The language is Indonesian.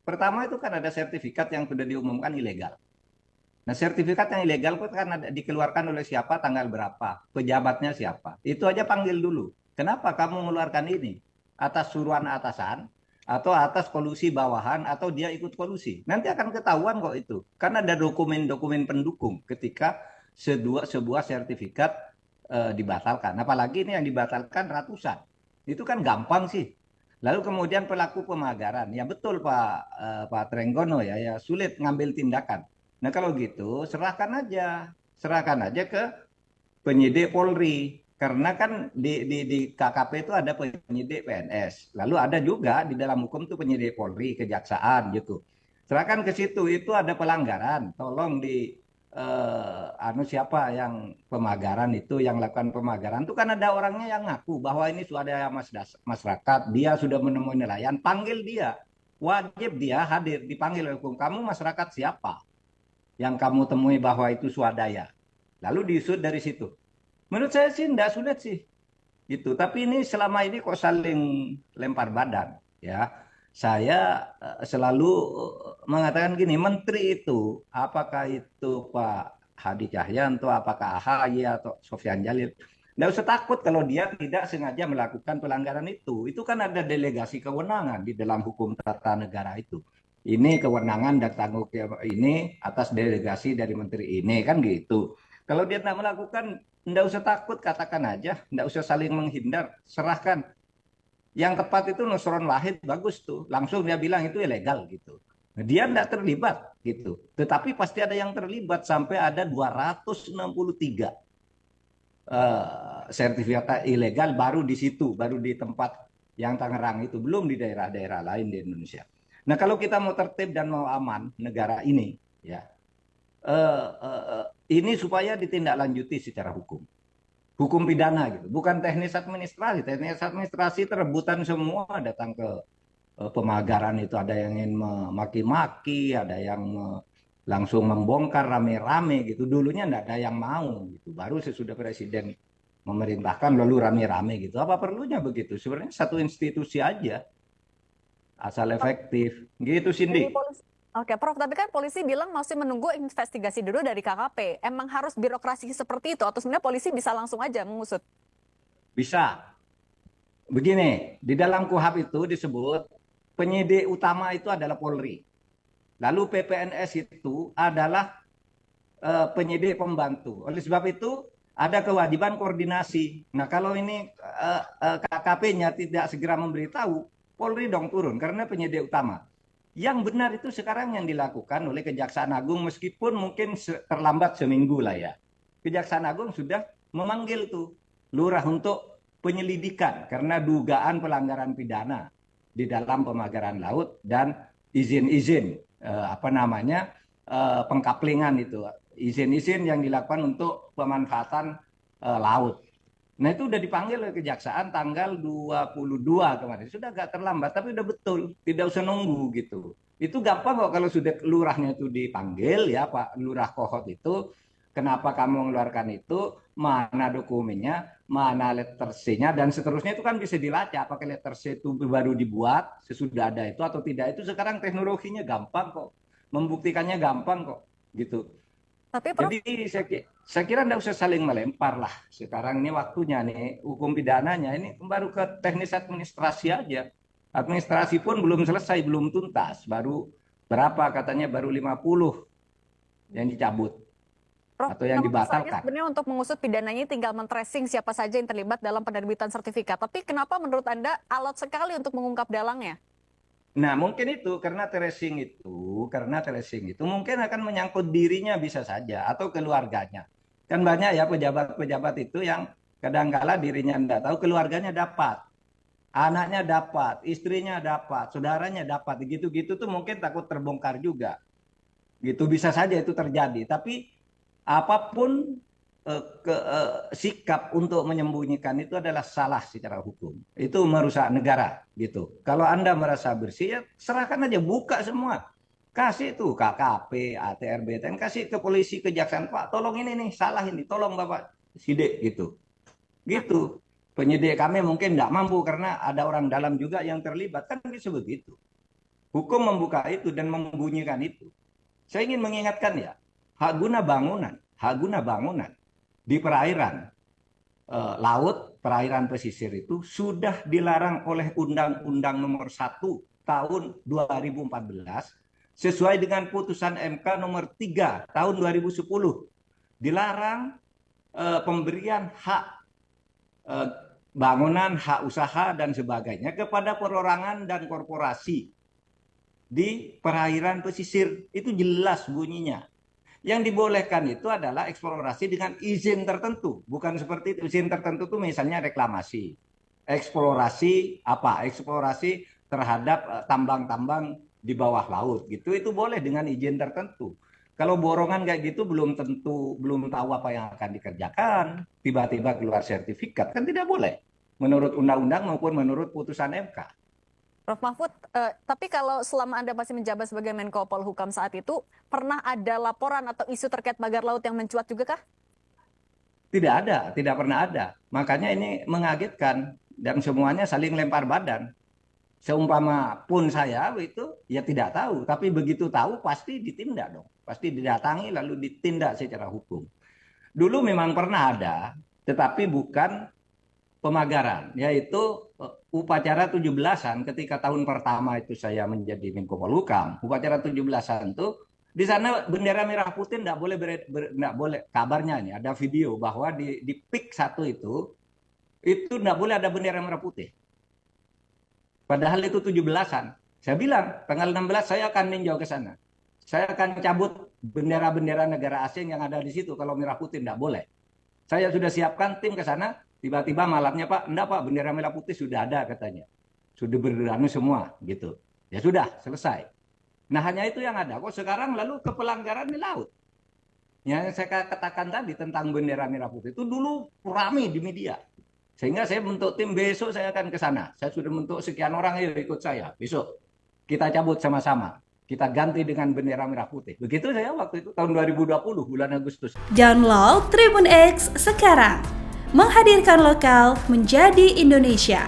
Pertama itu kan ada sertifikat yang sudah diumumkan ilegal. Nah, sertifikat yang ilegal itu kan dikeluarkan oleh siapa, tanggal berapa, pejabatnya siapa. Itu aja panggil dulu. Kenapa kamu mengeluarkan ini? Atas suruhan atasan, atau atas kolusi bawahan, atau dia ikut kolusi. Nanti akan ketahuan kok itu. Karena ada dokumen-dokumen pendukung ketika sebuah sertifikat dibatalkan. Apalagi ini yang dibatalkan ratusan. Itu kan gampang sih. Lalu kemudian pelaku pemagaran, ya betul Pak Trenggono ya sulit ngambil tindakan. Nah kalau gitu serahkan aja ke penyidik Polri. Karena kan di KKP itu ada penyidik PNS. Lalu ada juga di dalam hukum itu penyidik Polri, kejaksaan gitu. Serahkan ke situ, itu ada pelanggaran. Tolong siapa yang pemagaran itu, yang lakukan pemagaran itu kan ada orangnya yang ngaku bahwa ini swadaya masyarakat, dia sudah menemui nelayan, panggil dia. Wajib dia hadir, dipanggil oleh hukum. Kamu masyarakat siapa yang kamu temui bahwa itu swadaya? Lalu diusut dari situ. Menurut saya sih tidak sulit sih. Gitu. Tapi ini selama ini kok saling lempar badan. Ya, saya selalu mengatakan gini, menteri itu, apakah itu Pak Hadi Cahyanto, apakah AHY atau Sofyan Jalil, tidak usah takut kalau dia tidak sengaja melakukan pelanggaran itu. Itu kan ada delegasi kewenangan di dalam hukum tata negara itu. Ini kewenangan dan tanggung jawab ini atas delegasi dari menteri ini, kan gitu. Kalau dia tidak melakukan, tidak usah takut, katakan aja, tidak usah saling menghindar, serahkan. Yang tepat itu Nusron Wahid, bagus tuh, langsung dia bilang itu ilegal gitu. Dia tidak terlibat gitu, tetapi pasti ada yang terlibat sampai ada 263 sertifikat ilegal baru di situ, baru di tempat yang Tangerang itu, belum di daerah-daerah lain di Indonesia. Nah kalau kita mau tertib dan mau aman negara ini, ya ini supaya ditindaklanjuti secara hukum pidana gitu, bukan teknis administrasi. Teknis administrasi terebutan semua datang ke pemagaran itu, ada yang ingin memaki-maki, ada yang langsung membongkar rame-rame gitu. Dulunya enggak ada yang mau gitu, baru sesudah presiden memerintahkan lalu rame-rame gitu. Apa perlunya begitu? Sebenarnya satu institusi aja asal efektif gitu, Cindy. Oke, Prof, tapi kan polisi bilang masih menunggu investigasi dulu dari KKP. Emang harus birokrasi seperti itu atau sebenarnya polisi bisa langsung aja mengusut? Bisa. Begini, di dalam KUHP itu disebut penyidik utama itu adalah Polri. Lalu PPNS itu adalah penyidik pembantu. Oleh sebab itu ada kewajiban koordinasi. Nah kalau ini KKP-nya tidak segera memberitahu, Polri dong turun karena penyidik utama. Yang benar itu sekarang yang dilakukan oleh Kejaksaan Agung, meskipun mungkin terlambat seminggu lah ya. Kejaksaan Agung sudah memanggil tuh lurah untuk penyelidikan karena dugaan pelanggaran pidana di dalam pemagaran laut dan izin-izin pengkaplingan itu, izin-izin yang dilakukan untuk pemanfaatan laut. Nah itu udah dipanggil oleh kejaksaan tanggal 22 kemarin. Sudah agak terlambat, tapi udah betul. Tidak usah nunggu gitu. Itu gampang kok kalau sudah lurahnya itu dipanggil ya Pak Lurah Kohot itu. Kenapa kamu mengeluarkan itu, mana dokumennya, mana letter C-nya, dan seterusnya itu kan bisa dilacak. Apakah letter C itu baru dibuat, sesudah ada itu atau tidak. Itu sekarang teknologinya gampang kok. Membuktikannya gampang kok gitu. Tapi Prof, Jadi saya kira tidak usah saling melempar lah. Sekarang ini waktunya nih hukum pidananya ini baru ke teknis administrasi aja. Administrasi pun belum selesai, belum tuntas. Baru berapa katanya, baru 50 yang dicabut Prof, atau yang kalau misalnya dibatalkan. sebenarnya untuk mengusut pidananya tinggal men-tracing siapa saja yang terlibat dalam penerbitan sertifikat. Tapi kenapa menurut Anda alot sekali untuk mengungkap dalangnya? Nah, mungkin itu karena tracing itu mungkin akan menyangkut dirinya bisa saja atau keluarganya. Kan banyak ya pejabat-pejabat itu yang kadang-kala dirinya tidak tahu, keluarganya dapat, anaknya dapat, istrinya dapat, saudaranya dapat, gitu-gitu tuh mungkin takut terbongkar juga. Gitu bisa saja itu terjadi. Tapi apapun sikap untuk menyembunyikan itu adalah salah secara hukum. Itu merusak negara gitu. Kalau Anda merasa bersih, ya serahkan aja, buka semua. Kasih tuh KKP, ATR, BTN, kasih ke polisi, kejaksaan, Pak, tolong ini nih, salah ini, tolong Bapak sidik gitu. Gitu. Penyidik kami mungkin tidak mampu karena ada orang dalam juga yang terlibat, kan bisa begitu. Hukum membuka itu dan membunyikan itu. Saya ingin mengingatkan ya, hak guna bangunan di perairan laut, perairan pesisir itu sudah dilarang oleh Undang-Undang Nomor 1 Tahun 2014 sesuai dengan putusan MK Nomor 3 Tahun 2010. Dilarang pemberian hak bangunan, hak usaha dan sebagainya kepada perorangan dan korporasi di perairan pesisir. Itu jelas bunyinya. Yang dibolehkan itu adalah eksplorasi dengan izin tertentu. Bukan seperti itu. Izin tertentu itu misalnya reklamasi. Eksplorasi apa? Eksplorasi terhadap tambang-tambang di bawah laut gitu. Itu boleh dengan izin tertentu. Kalau borongan kayak gitu belum tahu apa yang akan dikerjakan. Tiba-tiba keluar sertifikat. Kan tidak boleh. Menurut undang-undang maupun menurut putusan MK. Prof. Mahfud, tapi kalau selama Anda masih menjabat sebagai Menko Polhukam saat itu, pernah ada laporan atau isu terkait pagar laut yang mencuat juga kah? Tidak ada, tidak pernah ada. Makanya ini mengagetkan dan semuanya saling lempar badan. Seumpama pun saya itu ya tidak tahu, tapi begitu tahu pasti ditindak dong. Pasti didatangi lalu ditindak secara hukum. Dulu memang pernah ada, tetapi bukan pemagaran, yaitu upacara 17-an ketika tahun pertama itu saya menjadi Menko Polhukam. Upacara 17-an itu di sana bendera merah putih tidak boleh kabarnya nih ada video bahwa di PIK 1 itu tidak boleh ada bendera merah putih. Padahal itu 17-an. Saya bilang tanggal 16 saya akan ninjau ke sana. Saya akan cabut bendera-bendera negara asing yang ada di situ kalau merah putih tidak boleh. Saya sudah siapkan tim ke sana. Tiba-tiba malamnya Pak, enggak Pak, bendera merah putih sudah ada katanya. Sudah beranu semua gitu. Ya sudah, selesai. Nah hanya itu yang ada. Kok sekarang lalu ke pelanggaran di laut. Yang saya katakan tadi tentang bendera merah putih itu dulu ramai di media. Sehingga saya bentuk tim, besok saya akan ke sana. Saya sudah bentuk sekian orang, ayo ikut saya. Besok kita cabut sama-sama. Kita ganti dengan bendera merah putih. Begitu saya waktu itu tahun 2020 bulan Agustus. Download Tribun X sekarang. Menghadirkan lokal menjadi Indonesia.